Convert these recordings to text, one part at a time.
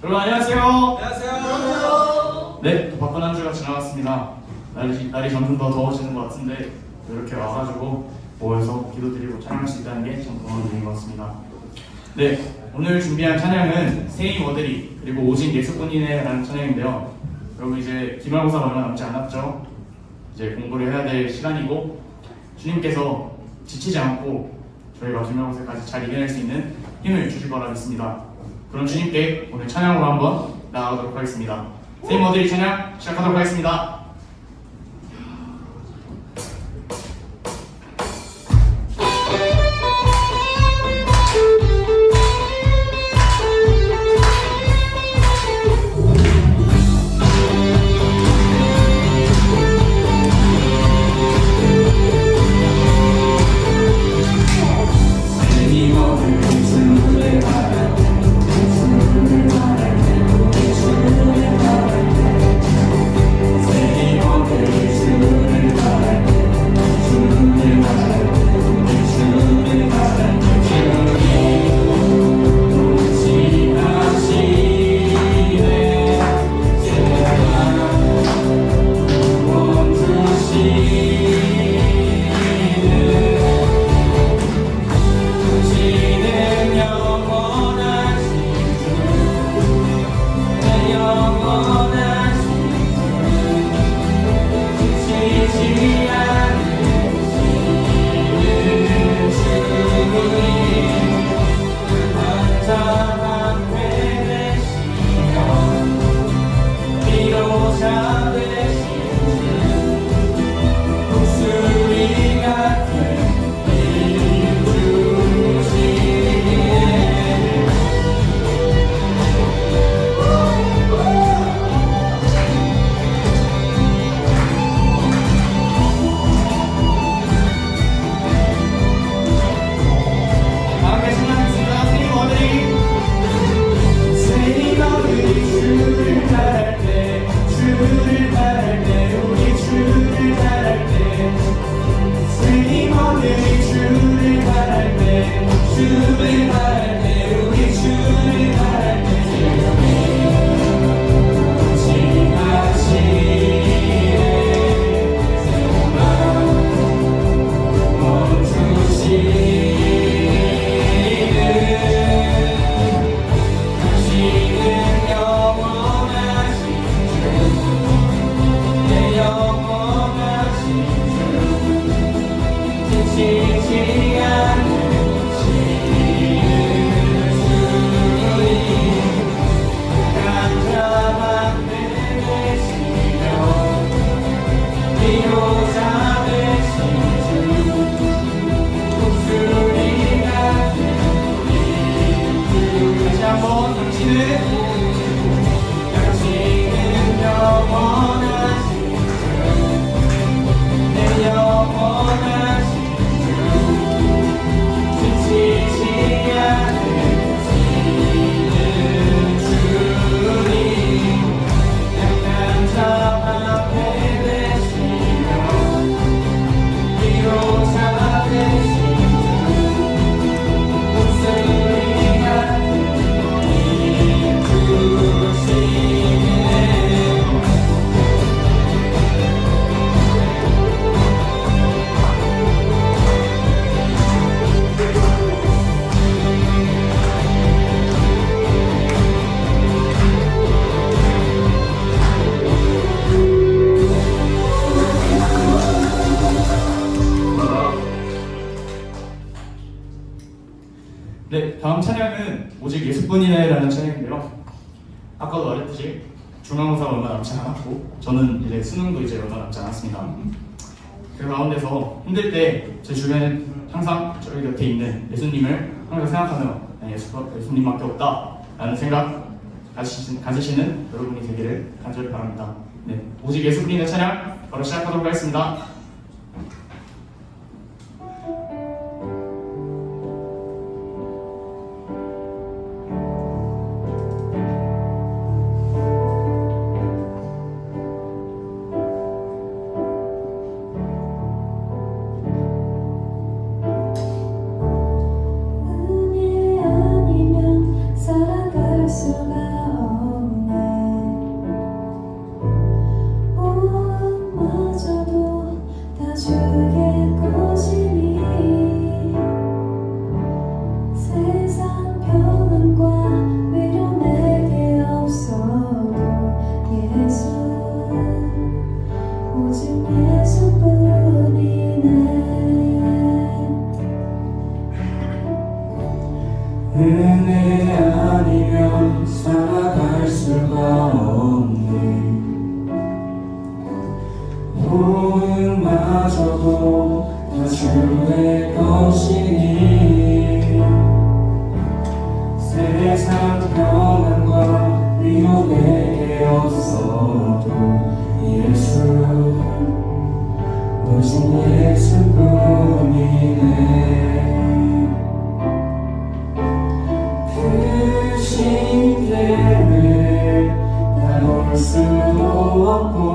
여러분 안녕하세요. 안녕하세요. 네, 또 바쁜 한 주가 지나갔습니다. 날이 점점 더 더워지는 것 같은데 이렇게 와가지고 모여서 기도드리고 찬양할 수 있다는 게 참 고마운 일인 것 같습니다. 네, 오늘 준비한 찬양은 세임 어들이 그리고 오직 예수뿐이네라는 찬양인데요. 여러분 이제 기말고사가 얼마 남지 않았죠? 이제 공부를 해야 될 시간이고 주님께서 지치지 않고 저희가 기말고사까지 잘 이겨낼 수 있는 힘을 주실 거라 믿습니다. 그럼 주님께 오늘 찬양으로 한번 나아가도록 하겠습니다. 세임 어들이 찬양 시작하도록 하겠습니다. 네, 다음 찬양은 오직 예수뿐이네라는 찬양인데요. 아까도 말했듯이 중간고사가 얼마 남지 않았고 저는 이제 수능도 이제 얼마 남지 않았습니다. 그 가운데서 힘들 때 제 주변에 항상 저희 곁에 있는 예수님을 항상 생각하며 예수님밖에 없다라는 생각 가지시는 여러분이 되기를 간절히 바랍니다. 네, 오직 예수뿐이네 찬양 바로 시작하도록 하겠습니다. 은혜 아니면 살아갈 수가 세상 평안과 위로 내게 없어도 예수 오직 예수뿐이네. 은혜 아니면 살아갈 수가 없네. 호응마저도 다 주의 것이니 세상 평안과 위로 내게 없어도 예수 오직 예수뿐이네. 그 신계를 다 볼 수도 없고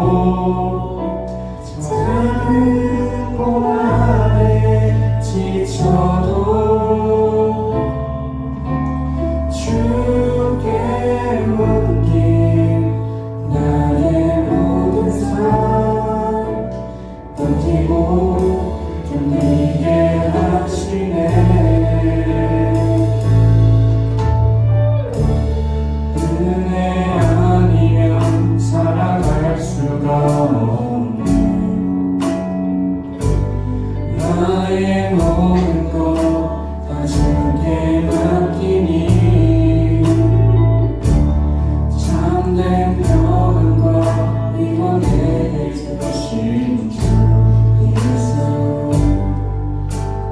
작은 공 안에 지쳐도 주께 맡긴 나의 모든 삶 버티고 견디게 하시네. 은혜 아니면 살아갈 수가 없네. 나의 모든 것 다 주께 맡기니 참된 평안과 위로 내게 주신 주 예수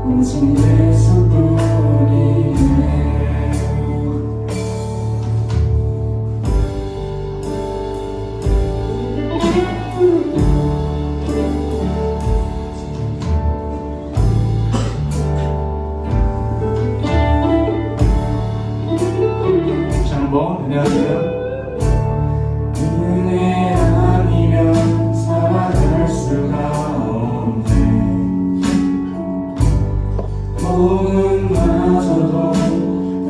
오직 예수뿐이네. 다시 한번 은혜 하세요. 은혜 아니면 살아갈 수가 없네. 호응마저도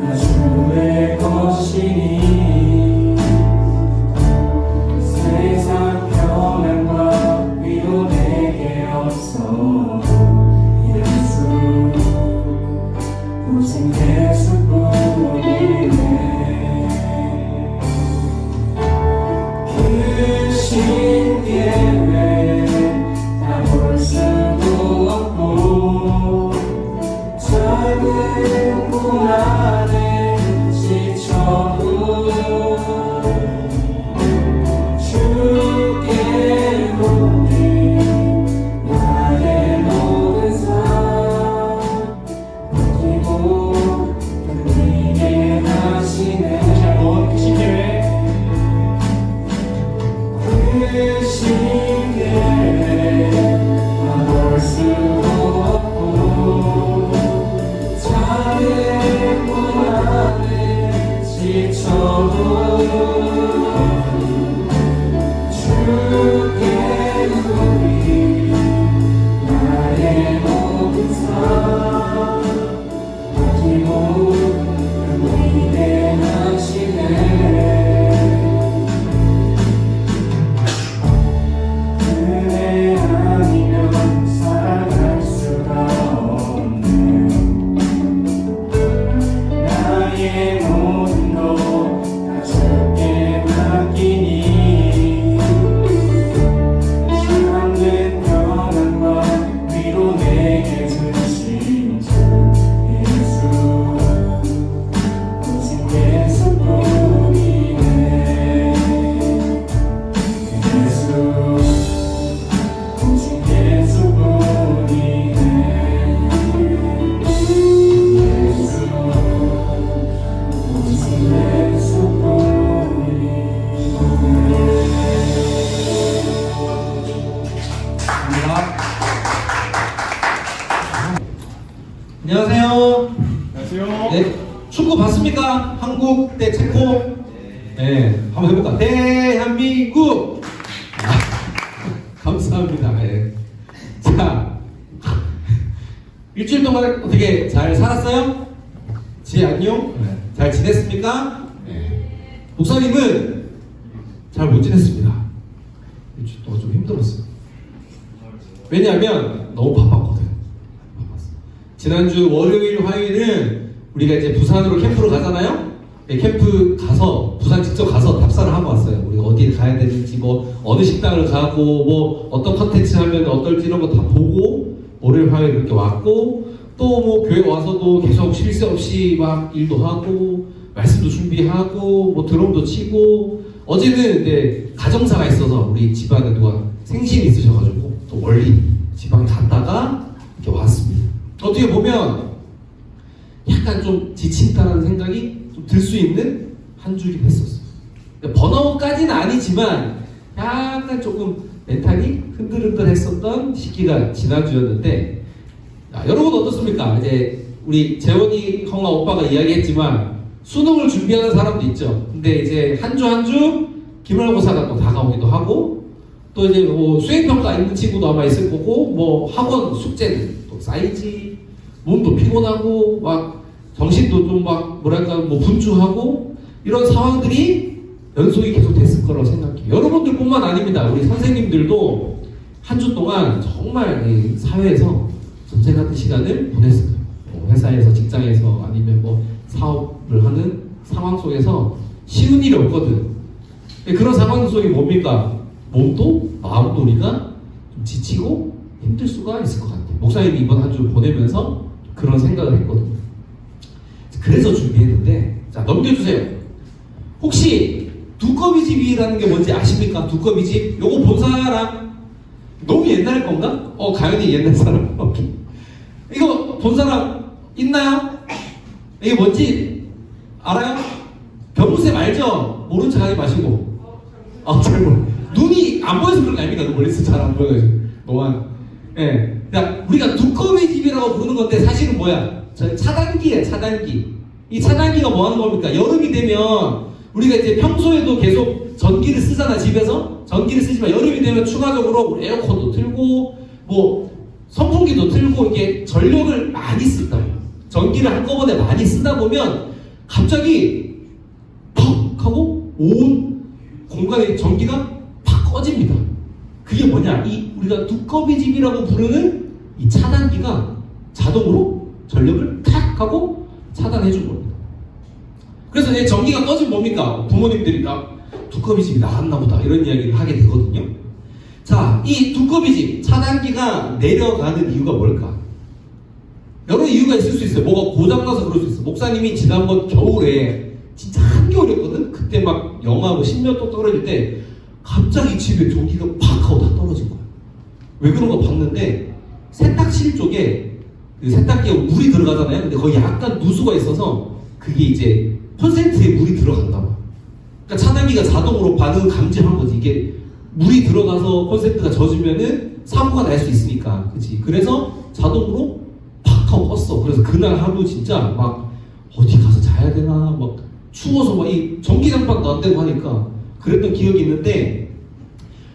다 주의 것이니 세상 평안과 위로 내게 없어도 예수 오직 예수뿐이네. 그 신기에 다 볼 수도 없고 작은 공 안에 지쳐도 주께 맡긴 나의 모든 삶 버티고 견디게 하시네. 다시 한번 그 신계회 그 신계에 다 볼 수도 없고 작은 문 안에 지쳐도 주께 맡긴 나의 모든 삶 버티고 견디게 하시네. 은혜 아니면 살아갈 수가 없네. 나의 모든 것 다 주께 맡기니 참된 평안과 위로 내게 주신 주 예수 오직 예수뿐이네. 예수 오직 예수뿐이네. 예수 오직 예수뿐이네. 안녕하세요. 안녕하세요. 네, 축구 봤습니까? 한국 대 체코. 네, 한번 해볼까? 대한민국. 아, 감사합니다. 네. 자, 일주일 동안 어떻게 잘 살았어요? 지 안녕? 네. 잘 지냈습니까? 네. 목사님은 잘 못 지냈습니다. 일주일 동안 좀 힘들었어요. 왜냐하면 너무 바빴거든. 바빴어. 지난주 월요일, 화요일은 우리가 이제 부산으로 캠프를 가잖아요. 네, 캠프 가서 부산 직접 가서 답사를 하고 왔어요. 우리가 어디에 가야 되는지 뭐 어느 식당을 가고 뭐 어떤 컨텐츠 하면 어떨지 이런 거 다 보고 월요일 화요일 이렇게 왔고 또 뭐 교회 와서도 계속 쉴 새 없이 막 일도 하고 말씀도 준비하고 뭐 드럼도 치고 어제는 이제 가정사가 있어서 우리 집안에 누가 생신이 있으셔가지고 또 멀리 지방에 갔다가 이렇게 왔습니다. 어떻게 보면 약간 좀 지친다는 생각이 좀 들 수 있는 한 주긴 했었어요. 번아웃까지는 아니지만 약간 조금 멘탈이 흔들흔들 했었던 시기가 지난주였는데 여러분 어떻습니까? 이제 우리 재원이 형아 오빠가 이야기했지만 수능을 준비하는 사람도 있죠. 근데 이제 한 주 한 주 기말고사가 또 다가오기도 하고 또 이제 뭐 수행평가 있는 친구도 아마 있을 거고 뭐 학원 숙제는 또 쌓이지 몸도 피곤하고 막 정신도 좀 막 뭐랄까 뭐 분주하고 이런 상황들이 연속이 계속 됐을 거라고 생각해요. 여러분들뿐만 아닙니다. 우리 선생님들도 한 주 동안 정말 이 사회에서 전쟁 같은 시간을 보냈을 거예요. 뭐 회사에서 직장에서 아니면 뭐 사업을 하는 상황 속에서 쉬운 일이 없거든. 그런 상황 속에 뭡니까? 몸도 마음도 우리가 좀 지치고 힘들 수가 있을 것 같아요. 목사님이 이번 한 주 보내면서 그런 생각을 했거든요. 그래서 준비했는데 자 넘겨주세요. 혹시 두꺼비집이라는 게 뭔지 아십니까? 두꺼비집? 요거 본 사람? 너무 옛날 건가? 가연이 옛날 사람. 오케이. 이거 본 사람 있나요? 이게 뭔지 알아요? 병무쌤 알죠? 모른 척 하지 마시고. 잘 몰라. 눈이 안 보여서 그런 거 아닙니까? 그 멀리서 잘 안 보여가지고. 노안. 예. 그러니까 우리가 두꺼비집이라고 부르는 건데 사실은 뭐야? 저 차단기예요, 차단기. 이 차단기가 뭐 하는 겁니까? 여름이 되면 우리가 이제 평소에도 계속 전기를 쓰잖아, 집에서. 전기를 쓰지만 여름이 되면 추가적으로 에어컨도 틀고 뭐 선풍기도 틀고 이게 전력을 많이 쓴다고. 전기를 한꺼번에 많이 쓰다 보면 갑자기 퍽 하고 온 공간의 전기가 팍 꺼집니다. 그게 뭐냐? 이 우리가 두꺼비집이라고 부르는 이 차단기가 자동으로 전력을 탁 하고 차단해준 겁니다. 그래서 이제 전기가 꺼지면 뭡니까? 부모님들이 두꺼비집이 나갔나 보다 이런 이야기를 하게 되거든요. 자, 이 두꺼비집 차단기가 내려가는 이유가 뭘까? 여러 이유가 있을 수 있어요. 뭐가 고장나서 그럴 수 있어. 목사님이 지난번 겨울에 진짜 한겨울이었거든? 그때 막 영하 뭐 10몇 도 떨어질 때 갑자기 집에 전기가 팍 하고 다 떨어진 거야. 왜 그런 거 봤는데 세탁실 쪽에 그 세탁기에 물이 들어가잖아요. 근데 거기 약간 누수가 있어서 그게 이제 콘센트에 물이 들어간다 봐. 그러니까 차단기가 자동으로 반응을 감지한 거지. 이게 물이 들어가서 콘센트가 젖으면은 사고가 날 수 있으니까. 그치? 그래서 자동으로 팍 하고 껐어. 그래서 그날 하루 진짜 막 어디 가서 자야 되나 막 추워서 막 이 전기장판도 안 되고 하니까 그랬던 기억이 있는데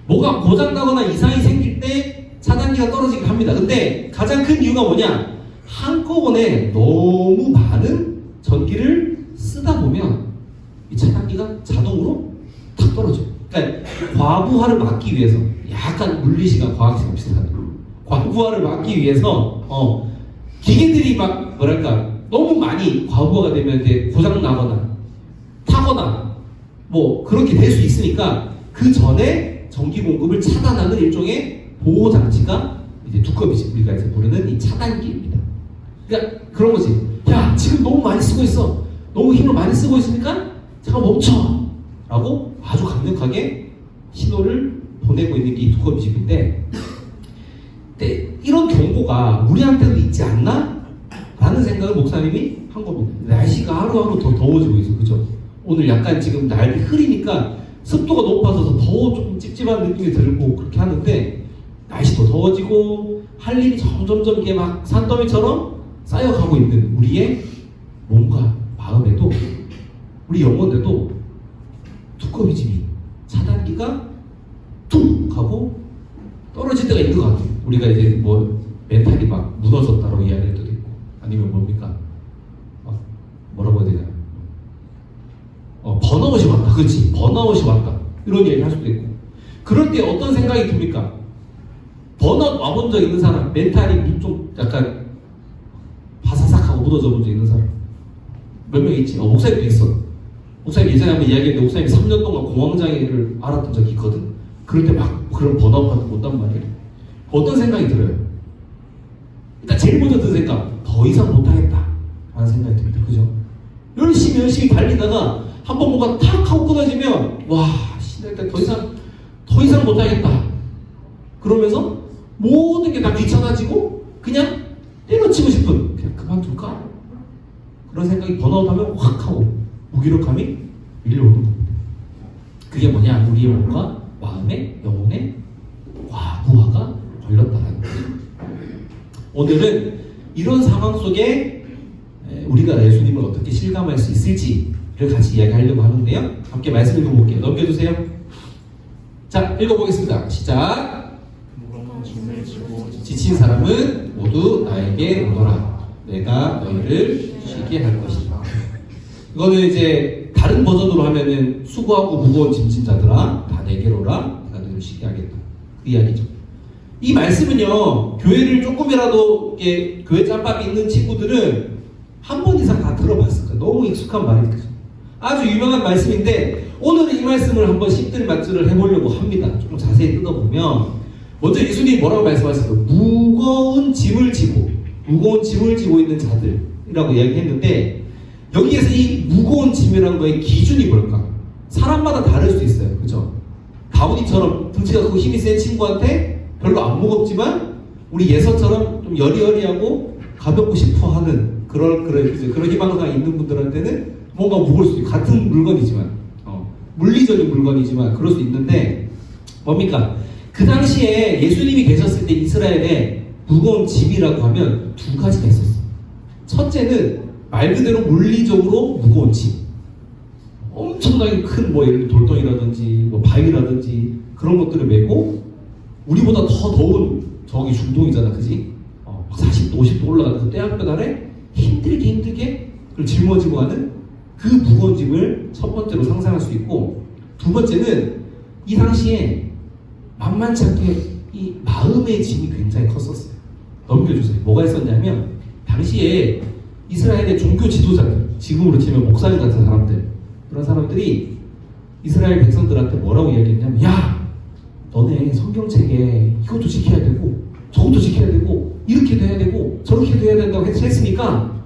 뭐가 고장나거나 이상이 생길 때 차단기가 떨어지긴 합니다. 근데 가장 큰 이유가 뭐냐? 한꺼번에 너무 많은 전기를 쓰다 보면 이 차단기가 자동으로 탁 떨어져요. 그러니까 과부하를 막기 위해서 약간 물리시간 과학시간 비슷하네요. 과부하를 막기 위해서 기계들이 막 뭐랄까 너무 많이 과부하가 되면 이제 고장 나거나 타거나 뭐 그렇게 될 수 있으니까 그 전에 전기 공급을 차단하는 일종의 보호 장치가 이제 두꺼비집 우리가 이제 부르는 이 차단기입니다. 그러니까 그런 거지. 야 지금 너무 많이 쓰고 있어. 너무 힘을 많이 쓰고 있으니까 잠깐 멈춰. 라고 아주 강력하게 신호를 보내고 있는 게 이 두꺼비집인데 이런 경고가 우리한테도 있지 않나? 라는 생각을 목사님이 한 겁니다. 날씨가 하루하루 더 더워지고 있어. 그죠? 오늘 약간 지금 날이 흐리니까 습도가 높아서 더 조금 찝찝한 느낌이 들고 그렇게 하는데 날씨도 더워지고 할 일이 점점점 이게 막 산더미처럼 쌓여가고 있는 우리의 몸과 마음에도 우리 영혼에도 두꺼비집이 차단기가 툭 하고 떨어질 때가 있는 것 같아요. 우리가 이제 뭐 멘탈이 막 무너졌다고 이야기할 때도 있고 아니면 뭡니까? 뭐라고 해야 되냐? 번아웃이 왔다. 그렇지? 번아웃이 왔다. 이런 얘기를 할 수도 있고 그럴 때 어떤 생각이 듭니까? 번아웃 와본 적 있는 사람 멘탈이 좀 약간 바사삭하고 무너져 본 적 있는 사람 몇 명 있지? 목사님도 있어. 목사님 예전에 한번 이야기했는데 목사님이 3년 동안 공황장애를 앓았던 적이 있거든. 그럴 때 막 그런 번아웃 같은 거 온단 말이에요. 어떤 생각이 들어요? 일단 제일 먼저 드는 생각, 더 이상 못하겠다 라는 생각이 듭니다. 그죠? 열심히 달리다가 한번 뭔가 탁 하고 끊어지면 와, 일단 더 이상 못하겠다. 그러면서 모든 게 다 귀찮아지고 그냥 때려치고 싶은, 그냥 그만둘까? 그런 생각이 번아웃하면 확 하고 무기력함이 밀려오는 겁니다. 그게 뭐냐? 우리의 몸과 마음의 영혼의 과부하가 걸렸다라는 거죠. 오늘은 이런 상황 속에 우리가 예수님을 어떻게 실감할 수 있을지를 같이 이야기하려고 하는데요. 함께 말씀 읽어볼게요. 넘겨주세요. 자, 읽어보겠습니다. 시작. 무거운 짐을 지고 지친 사람은 모두 나에게 오너라. 내가 너희를 쉬게 할 것이다. 이거는 이제 다른 버전으로 하면은 수고하고 무거운 짐진 자들아 다 내게로 오라. 내가 너희를 쉬게 하겠다. 그 이야기죠. 이 말씀은요, 교회를 조금이라도 교회 짬밥이 있는 친구들은 한 번 이상 다 들어봤을 거예요. 너무 익숙한 말이죠. 아주 유명한 말씀인데 오늘은 이 말씀을 한번 십들맞들을 해보려고 합니다. 조금 자세히 뜯어보면 먼저 예수님이 뭐라고 말씀하셨어요? 무거운 짐을 지고 있는 자들이라고 이야기했는데 여기에서 이 무거운 짐이라는 거의 기준이 뭘까? 사람마다 다를 수 있어요. 그죠? 다우디처럼 등치가 크고 힘이 센 친구한테 별로 안 무겁지만 우리 예서처럼 좀 여리여리하고 가볍고 싶어 하는 그런 희망사항이 있는 분들한테는 뭔가 무거울 수도 있고 같은 물건이지만 물리적인 물건이지만 그럴 수 있는데 뭡니까? 그 당시에 예수님이 계셨을 때 이스라엘에 무거운 짐이라고 하면 두 가지가 있었어요. 첫째는 말 그대로 물리적으로 무거운 짐. 엄청나게 큰 예를 들어 돌덩이라든지 바위라든지 그런 것들을 메고 우리보다 더 더운 저기 중동이잖아, 그지? 40도, 50도 올라가서 떼약볕 아래 힘들게 그걸 짊어지고 가는 그 무거운 짐을 첫 번째로 상상할 수 있고 두 번째는 이 당시에 만만치 않게 이 마음의 짐이 굉장히 컸었어요. 넘겨주세요. 뭐가 있었냐면 당시에 이스라엘의 종교 지도자들, 지금으로 치면 목사님 같은 사람들, 그런 사람들이 이스라엘 백성들한테 뭐라고 이야기했냐면 야! 너네 성경책에 이것도 지켜야 되고 저것도 지켜야 되고 이렇게 돼야 되고 저렇게 돼야 된다고 했으니까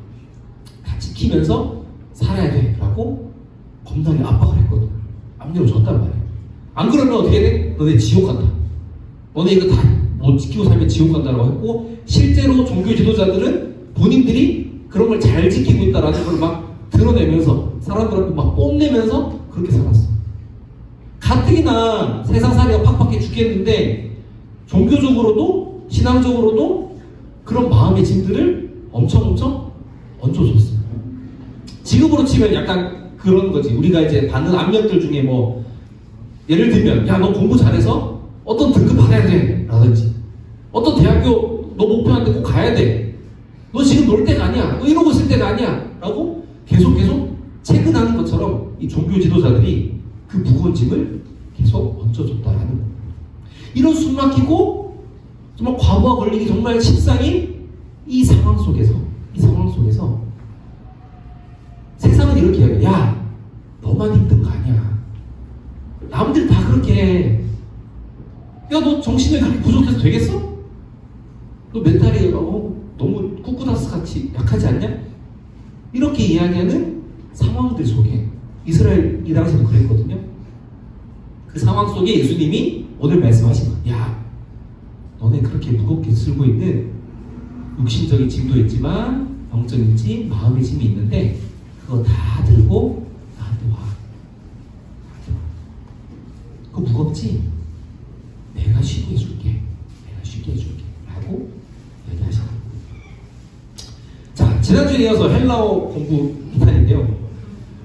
다 지키면서 살아야 돼 라고 겁나게 압박을 했거든. 압력을 줬단 말이야. 안 그러면 어떻게 돼? 너네 지옥 간다. 너네 이거 다 못 지키고 살면 지옥 간다라고 했고 실제로 종교 지도자들은 본인들이 그런 걸 잘 지키고 있다라는 걸 막 드러내면서 사람들 앞에 막 뽐내면서 그렇게 살았어. 가뜩이나 세상살이가 팍팍해 죽겠는데 종교적으로도 신앙적으로도 그런 마음의 짐들을 엄청 얹어줬어요. 지금으로 치면 약간 그런 거지. 우리가 이제 받는 압력들 중에 예를 들면 야, 너 공부 잘해서 어떤 등급 받아야 돼 라든지 어떤 대학교 너 목표한테 꼭 가야 돼. 너 지금 놀 때가 아니야. 너 이러고 있을 때가 아니야. 라고 계속 체근하는 것처럼 이 종교 지도자들이 그 무거운 짐을 계속 얹어줬다라는 거예요. 이런 숨막히고 정말 과부하 걸리기 정말 십상인 이 상황 속에서 세상은 이렇게 이야기해. 야, 너만 힘든 거 아니야. 남들 다 그렇게 해. 야, 너 정신이 그렇게 부족해서 되겠어? 너 멘탈이 너무 꾸꾸다스 같이 약하지 않냐? 이렇게 이야기하는 상황들 속에 이스라엘 이 당시에도 그랬거든요. 그 상황 속에 예수님이 오늘 말씀하신 거야. 야, 너네 그렇게 무겁게 들고 있는 육신적인 짐도 있지만 영적인 짐, 마음의 짐이 있는데 그거 다 들고 나한테 와. 그거 무겁지? 내가 쉬게 해줄게. 라고 얘기하시는 거예요. 자, 지난주에 이어서 헬라어 공부 2탄인데요.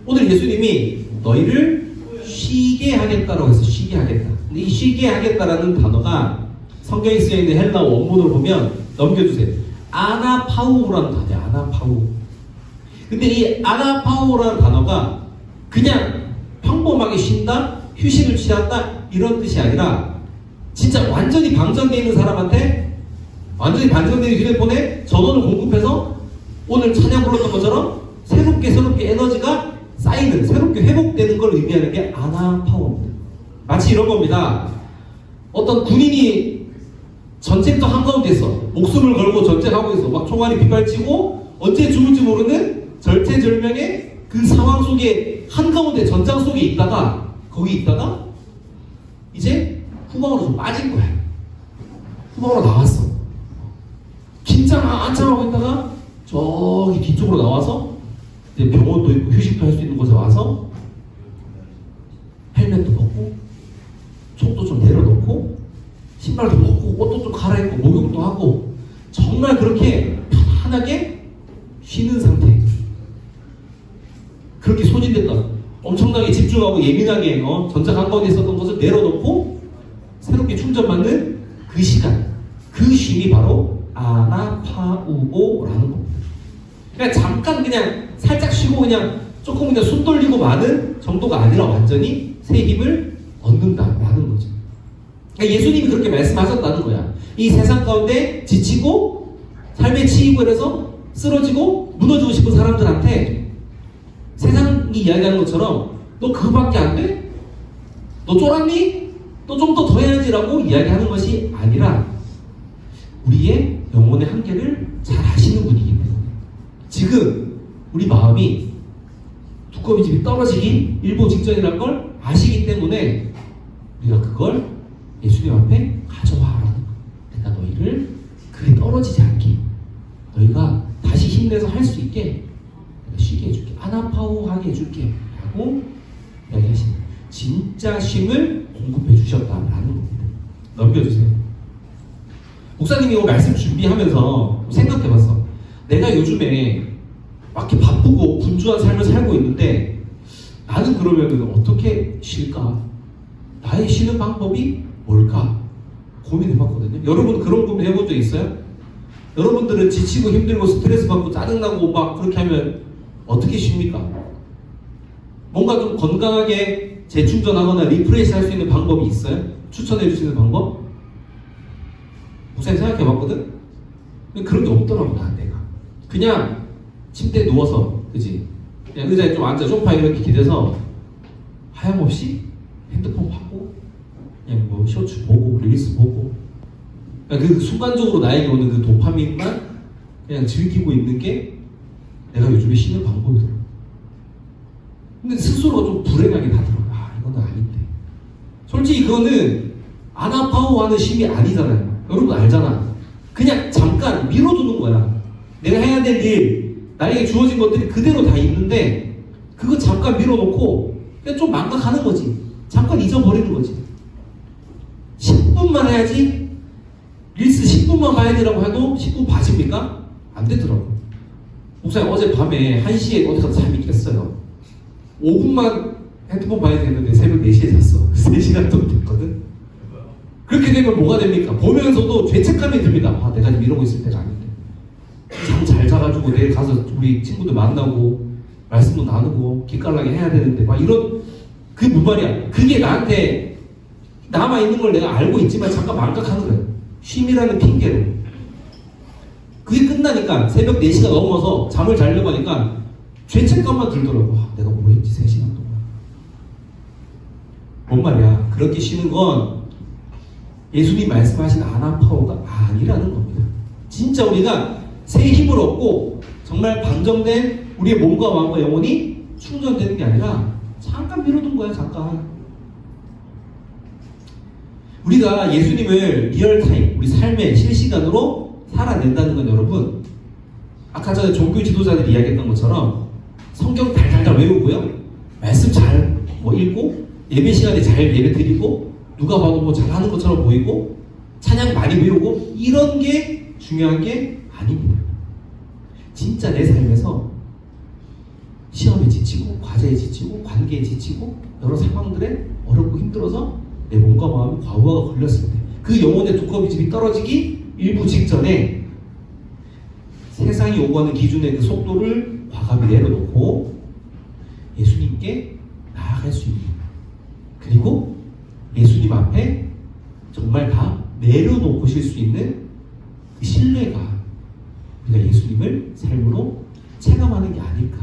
오늘 예수님이 너희를 쉬게 하겠다라고 해서 쉬게 하겠다. 근데 이 쉬게 하겠다라는 단어가 성경에 쓰여있는 헬라어 원문을 보면 넘겨주세요. 아나파우라는 단어예요. 아나파우. 근데 이 아나파우라는 단어가 그냥 평범하게 쉰다, 휴식을 취한다 이런 뜻이 아니라 진짜 완전히 방전되어 있는 사람한테 완전히 방전되어 있는 휴대폰에 전원을 공급해서 오늘 찬양 불렀던 것처럼 새롭게 에너지가 쌓이는, 새롭게 회복되는 걸 의미하는 게 아나파워입니다. 마치 이런 겁니다. 어떤 군인이 전쟁터 한가운데서 목숨을 걸고 전쟁하고 있어. 막 총알이 빗발치고 언제 죽을지 모르는 절체절명의 그 상황 속에 한가운데 전장 속에 있다가 거기 있다가 이제 후방으로 좀 빠진 거야. 후방으로 나왔어. 긴장 한참 하고 있다가 저기 뒤쪽으로 나와서 이제 병원도 있고 휴식도 할 수 있는 곳에 와서 헬멧도 벗고 총도 좀 내려놓고 신발도 벗고 옷도 좀 갈아입고 목욕도 하고 정말 그렇게 편안하게 쉬는 상태. 그렇게 소진됐다. 엄청나게 집중하고 예민하게 전장 한가운데 있었던 것을 내려놓고 새롭게 충전받는 그 시간, 그 쉼이 바로 아나파우고라는 겁니다. 그냥 잠깐 그냥 살짝 쉬고 그냥 조금 그냥 숨 돌리고 마는 정도가 아니라 완전히 새 힘을 얻는다라는 거죠. 그러니까 예수님이 그렇게 말씀하셨다는 거야. 이 세상 가운데 지치고 삶에 치이고 이래서 쓰러지고 무너지고 싶은 사람들한테 세상이 이야기하는 것처럼 너 그거밖에 안 돼? 너 쫄았니? 너 좀 더 해야지라고 이야기하는 것이 아니라 우리의 영혼의 한계를 잘 아시는 분이기 때문에 지금 우리 마음이 두꺼비 집이 떨어지기 일보 직전이라는 걸 아시기 때문에 우리가 그걸 예수님 앞에 가져와라는 거예요. 내가 너희를 그리 떨어지지 않게 너희가 다시 힘내서 할 수 있게 내가 쉬게 해줄게. 아나파우하게 해줄게 라고 이야기하시는 거예요. 진짜 쉼을 공급해 주셨다라는 겁니다. 넘겨주세요. 목사님이 이 말씀 준비하면서 생각해봤어. 내가 요즘에 막 이렇게 바쁘고 분주한 삶을 살고 있는데 나는 그러면은 어떻게 쉴까? 나의 쉬는 방법이 뭘까? 고민해봤거든요. 여러분 그런 고민 해본 적 있어요? 여러분들은 지치고 힘들고 스트레스 받고 짜증나고 막 그렇게 하면 어떻게 쉽니까? 뭔가 좀 건강하게 재충전하거나 리프레시 할 수 있는 방법이 있어요? 추천해 주시는 방법? 목사님 생각해봤거든? 그런 게 없더라고 내가 그냥 침대에 누워서 그지? 그냥 의자에 좀 앉아 소파에 이렇게 기대서 하염없이 핸드폰 하고 그냥 뭐 쇼츠 보고 릴스 보고 그러니까 그 순간적으로 나에게 오는 그 도파민만 그냥 즐기고 있는 게 내가 요즘에 쉬는 방법이더라고. 근데 스스로 좀 불행하게 하더라고. 아 이거는 아닌데. 솔직히 그거는 아나파우하는 쉼이 아니잖아요. 여러분 알잖아. 그냥 잠깐 미뤄두는 거야. 내가 해야 될 일, 나에게 주어진 것들이 그대로 다 있는데 그거 잠깐 밀어놓고 그냥 좀 망각하는 거지. 잠깐 잊어버리는 거지. 10분만 해야지. 릴스 10분만 봐야 되라고 해도 10분 봐집니까? 안 되더라고. 목사님 어제 밤에 1시에 어디 가서 잠이 깼어요. 5분만 핸드폰 봐야 되는데 새벽 4시에 잤어. 3시간 정도 됐거든. 그렇게 되면 뭐가 됩니까? 보면서도 죄책감이 듭니다. 아 내가 지금 이러고 있을 때가 아닌데. 잠 잘 자가지고 내일 가서 우리 친구들 만나고 말씀도 나누고 기깔나게 해야 되는데 막 이런 그게 뭔 말이야. 그게 나한테 남아있는 걸 내가 알고 있지만 잠깐 망각하는 거야. 쉼이라는 핑계로. 그게 끝나니까 새벽 4시가 넘어서 잠을 자려고 하니까 죄책감만 들더라고. 아, 내가 뭐 했지 3시간 동안. 뭔 말이야. 그렇게 쉬는 건 예수님 말씀하신 아나파워가 아니라는 겁니다. 진짜 우리가 새 힘을 얻고 정말 방정된 우리의 몸과 마음과 영혼이 충전되는 게 아니라 잠깐 미뤄둔 거야. 잠깐. 우리가 예수님을 리얼타임, 우리 삶의 실시간으로 살아낸다는 건 여러분 아까 전에 종교 지도자들이 이야기했던 것처럼 성경 달달달 외우고요. 말씀 잘 읽고 예배 시간에 잘 예배 드리고 누가 봐도 뭐 잘하는 것처럼 보이고 찬양 많이 배우고 이런 게 중요한 게 아닙니다. 진짜 내 삶에서 시험에 지치고 과제에 지치고 관계에 지치고 여러 상황들에 어렵고 힘들어서 내 몸과 마음이 과부하가 걸렸을 때 그 영혼의 두꺼비 집이 떨어지기 일부 직전에 세상이 요구하는 기준의 그 속도를 과감히 내려놓고 예수님께 나아갈 수 있는 그리고 예수님 앞에 정말 다 내려놓고 쉴 수 있는 그 신뢰가 우리가 예수님을 삶으로 체감하는 게 아닐까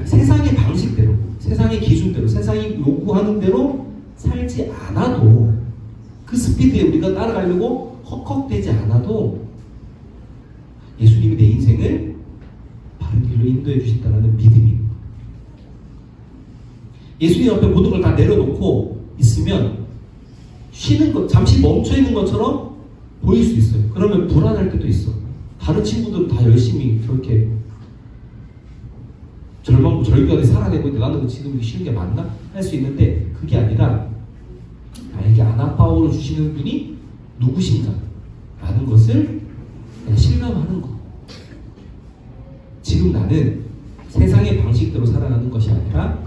세상의 방식대로, 세상의 기준대로, 세상이 요구하는 대로 살지 않아도 그 스피드에 우리가 따라가려고 헉헉대지 않아도 예수님이 내 인생을 바른 길로 인도해 주신다는 믿음이 예수님 앞에 모든 걸 다 내려놓고 있으면 쉬는 것, 잠시 멈춰 있는 것처럼 보일 수 있어요. 그러면 불안할 때도 있어. 다른 친구들은 다 열심히 저렇게 절벽에 살아내고 있는데 나는 지금 이게 쉬는 게 맞나? 할 수 있는데 그게 아니라 나에게 아나파워를 주시는 분이 누구신가? 라는 것을 그냥 실감하는 거. 지금 나는 세상의 방식대로 살아가는 것이 아니라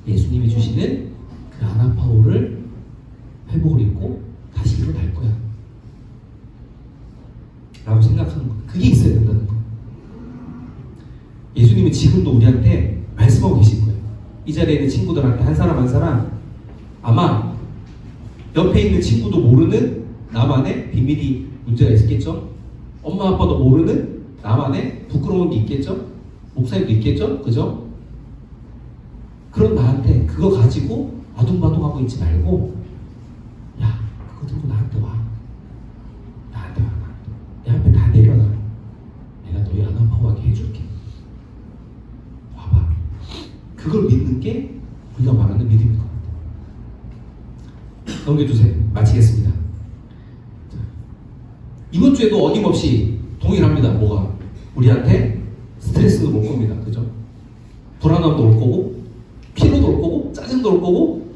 예수님이 주시는 그 아나파워를 회복을 입고 다시 일어날 거야. 라고 생각하는 거. 그게 있어야 된다는 거. 예수님은 지금도 우리한테 말씀하고 계실 거예요. 이 자리에 있는 친구들한테 한 사람 한 사람 아마 옆에 있는 친구도 모르는 나만의 비밀이 문제가 있겠죠? 엄마 아빠도 모르는 나만의 부끄러운 게 있겠죠? 목사님도 있겠죠? 그죠? 그런 나한테 그거 가지고 아둥바둥하고 있지 말고 야 그거 들고 나한테 와. 나한테 와. 내 앞에 다 내려놔. 내가 너희 아나파워하게 해줄게. 와봐. 그걸 믿는 게 우리가 말하는 믿음인 것 같아요. 넘겨주세요. 마치겠습니다. 자, 이번 주에도 어김없이 동일합니다. 뭐가? 우리한테 스트레스도 올 겁니다. 그죠? 불안함도 올 거고 피로도 올 거고 짜증도 올 거고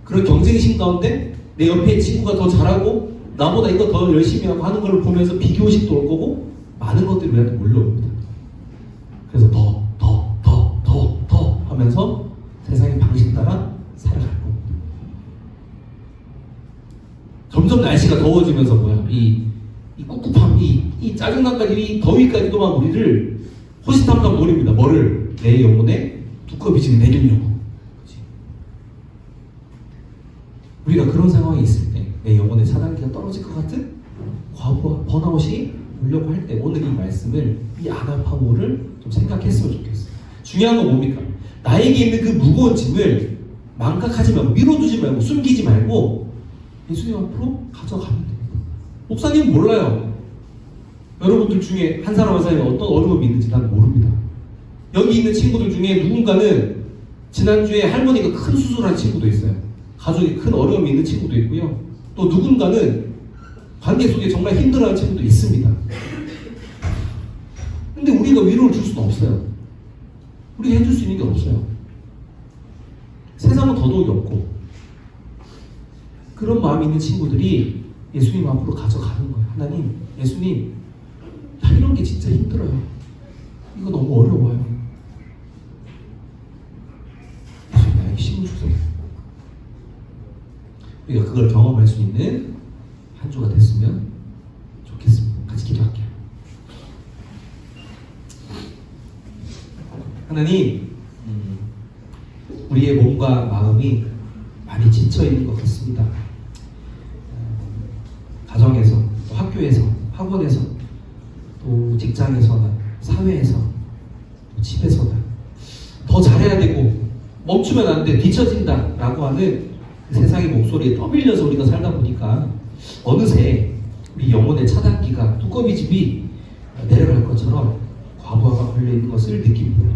그런 경쟁심 가운데 내 옆에 친구가 더 잘하고 나보다 이거 더 열심히 하고 하는 걸 보면서 비교의식도 올 거고 많은 것들이 우리한테 몰려옵니다. 그래서 더 하면서 세상의 방식 따라 살아갈 겁니다. 점점 날씨가 더워지면서 뭐야 이 꿉꿉함, 이 짜증난까지 이 더위까지도 막 우리를 호시탐탐 노립니다. 뭐를? 내 영혼에 두꺼비 지금 내리려고. 우리가 그런 상황이 있을 때 내 영혼의 차단기가 떨어질 것 같은 과부하, 번아웃이 오려고 할 때 오늘 이 말씀을 이 아나파워를 좀 생각했으면 좋겠어요. 중요한 건 뭡니까? 나에게 있는 그 무거운 짐을 망각하지 말고 밀어두지 말고 숨기지 말고 예수님 앞으로 가져가면 됩니다. 목사님은 몰라요. 여러분들 중에 한 사람 한 사람이 어떤 어려움이 있는지 난 모릅니다. 여기 있는 친구들 중에 누군가는 지난주에 할머니가 큰 수술한 친구도 있어요. 가족이 큰 어려움이 있는 친구도 있고요. 또 누군가는 관계 속에 정말 힘들어하는 친구도 있습니다. 근데 우리가 위로를 줄 수는 없어요. 우리가 해줄 수 있는 게 없어요. 세상은 더더욱이 없고 그런 마음이 있는 친구들이 예수님 앞으로 가져가는 거예요. 하나님, 예수님, 나 이런 게 진짜 힘들어요. 이거 너무 어려워요. 예수님, 나에게 힘을 주세요. 우리가 그걸 경험할 수 있는 한 주가 됐으면 좋겠습니다. 같이 기도할게요. 하나님, 우리의 몸과 마음이 많이 지쳐있는 것 같습니다. 가정에서, 또 학교에서, 학원에서, 또 직장에서나 사회에서, 또 집에서나 더 잘해야 되고 멈추면 안 돼, 뒤처진다 라고 하는 그 세상의 목소리에 떠밀려서 우리가 살다 보니까 어느새 우리 영혼의 차단기가 두꺼비집이 내려갈 것처럼 과부하가 걸려있는 것을 느낍니다.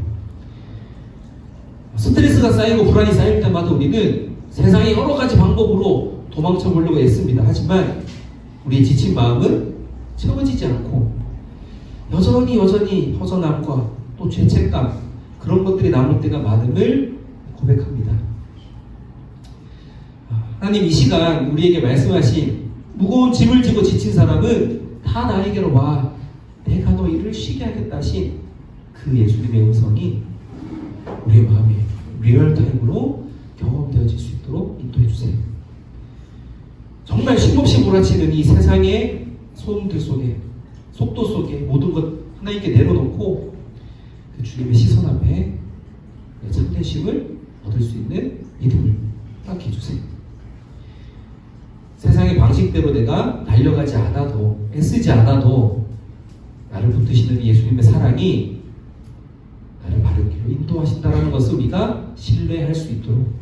스트레스가 쌓이고 불안이 쌓일 때마다 우리는 세상의 여러 가지 방법으로 도망쳐 보려고 애씁니다. 하지만 우리의 지친 마음은 채워지지 않고 여전히 허전함과 또 죄책감 그런 것들이 남을 때가 많음을 고백합니다. 하나님, 이 시간 우리에게 말씀하신 무거운 짐을 지고 지친 사람은 다 나에게로 와, 내가 너희를 쉬게 하겠다 하신 그 예수님의 음성이 우리의 마음에 리얼타임으로 경험되어질 수 있도록 인도해 주세요. 정말 쉼없이 몰아치는 이 세상의 소음들 속에, 속도 속에 모든 것 하나님께 내려놓고 그 주님의 시선 앞에 참되심을 얻을 수 있는 믿음을 갖게 해주세요. 세상의 방식대로 내가 달려가지 않아도, 애쓰지 않아도 나를 붙드시는 예수님의 사랑이 나를 바른 길로 인도하신다는 것을 우리가 신뢰할 수 있도록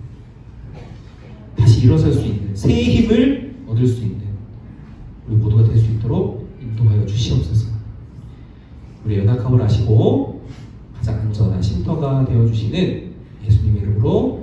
다시 일어설 수 있는 새 힘을 얻을 수 있는 우리 모두가 될 수 있도록 인도하여 주시옵소서. 우리 연약함을 아시고 가장 안전한 쉼터가 되어주시는 예수님의 이름으로